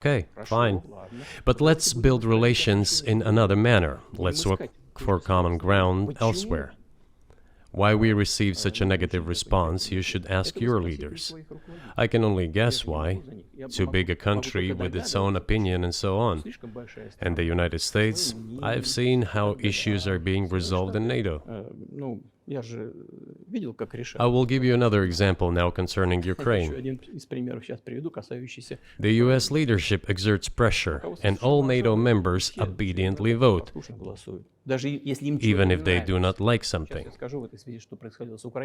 Okay, fine. But let's build relations in another manner. Let's look for common ground elsewhere. Why we received such a negative response, you should ask your leaders. I can only guess why. Too big a country with its own opinion and so on. And the United States, I've seen how issues are being resolved in NATO. I will give you another example now concerning Ukraine. The US leadership exerts pressure, and all NATO members obediently vote, even if they do not like something.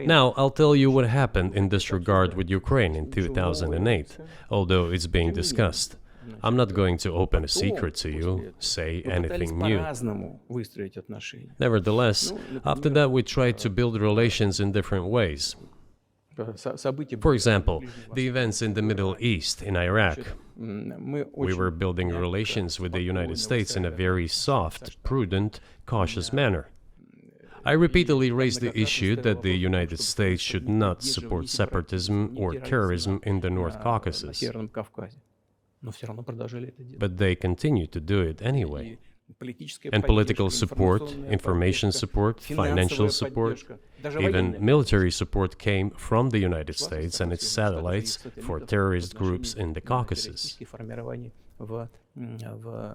Now, I'll tell you what happened in this regard with Ukraine in 2008, although it's being discussed. I'm not going to open a secret to you, say anything new. Nevertheless, after that we tried to build relations in different ways. For example, the events in the Middle East, in Iraq. We were building relations with the United States in a very soft, prudent, cautious manner. I repeatedly raised the issue that the United States should not support separatism or terrorism in the North Caucasus. But they continue to do it anyway. And political support, information support, financial support, even military support came from the United States and its satellites for terrorist groups in the Caucasus.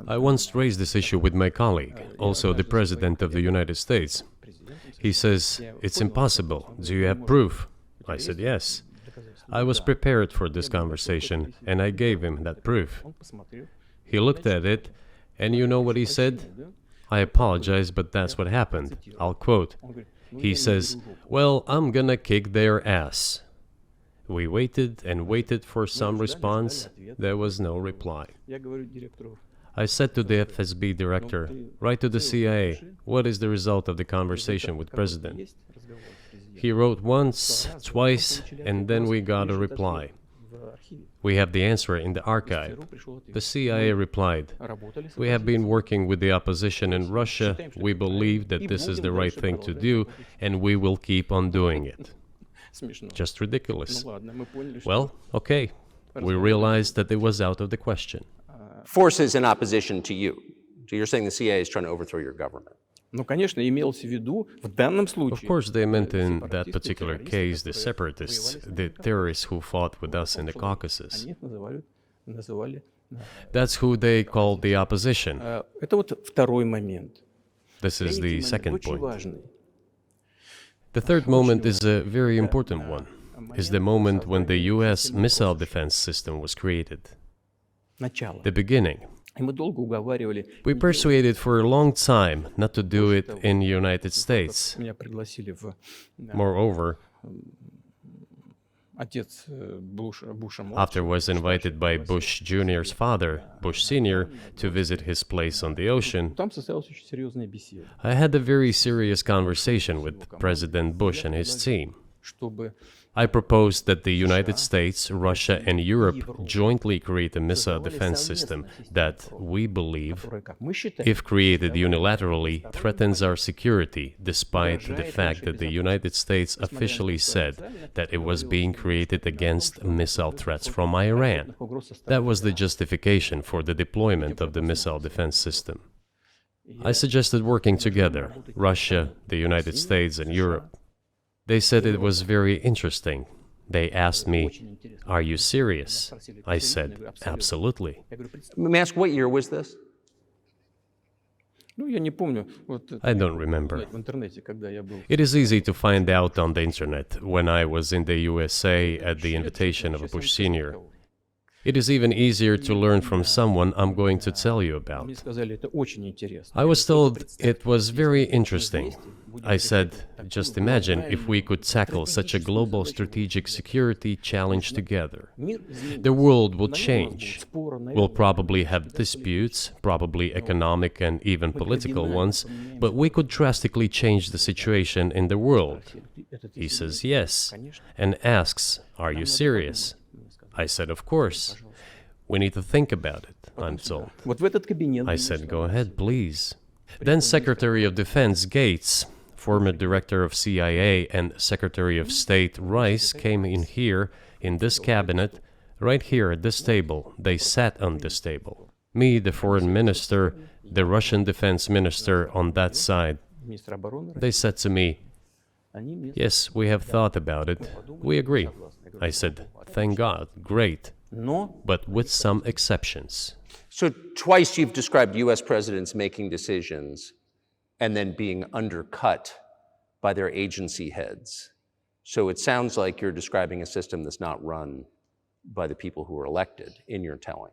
I once raised this issue with my colleague, also the President of the United States. He says, "It's impossible. Do you have proof?" I said, "Yes." I was prepared for this conversation, and I gave him that proof. He looked at it, and you know what he said? "I apologize, but that's what happened." I'll quote. He says, "Well, I'm gonna kick their ass." We waited and waited for some response. There was no reply. I said to the FSB director, "Write to the CIA, what is the result of the conversation with President?" He wrote once, twice, and then we got a reply. We have the answer in the archive. The CIA replied, "We have been working with the opposition in Russia. We believe that this is the right thing to do, and we will keep on doing it." Just ridiculous. Well, okay. We realized that it was out of the question. Forces in opposition to you. So you're saying the CIA is trying to overthrow your government? Of course, they meant in that particular case the separatists, the terrorists who fought with us in the Caucasus. That's who they called the opposition. This is the second point. The third moment is a very important one, is the moment when the US missile defense system was created. The beginning. We persuaded for a long time not to do it in the United States. Moreover, after was invited by Bush Jr.'s father, Bush Sr., to visit his place on the ocean, I had a very serious conversation with President Bush and his team. I proposed that the United States, Russia, and Europe jointly create a missile defense system that, we believe, if created unilaterally, threatens our security, despite the fact that the United States officially said that it was being created against missile threats from Iran. That was the justification for the deployment of the missile defense system. I suggested working together, Russia, the United States, and Europe. They said it was very interesting. They asked me, "Are you serious?" I said, "Absolutely." Let me ask, what year was this? I don't remember. It is easy to find out on the internet when I was in the USA at the invitation of Bush Sr. It is even easier to learn from someone I'm going to tell you about. I was told it was very interesting. I said, just imagine if we could tackle such a global strategic security challenge together. The world will change. We'll probably have disputes, probably economic and even political ones, but we could drastically change the situation in the world. He says yes, and asks, "Are you serious?" I said, "Of course. We need to think about it," I'm told. I said, "Go ahead, please." Then Secretary of Defense Gates, former Director of CIA, and Secretary of State Rice came in here, in this cabinet, Right here at this table, they sat on this table. Me, the foreign minister, the Russian defense minister on that side. They said to me, yes, we have thought about it. We agree. I said, thank God, great, but with some exceptions. So twice you've described US presidents making decisions and then being undercut by their agency heads. So it sounds like you're describing a system that's not run by the people who were elected in your telling.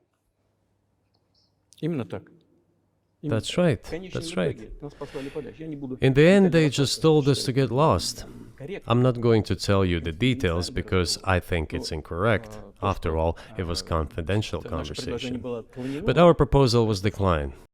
That's right, that's right. In the end, they just told us to get lost. I'm not going to tell you the details because I think it's incorrect. After all, it was confidential conversation. But our proposal was declined.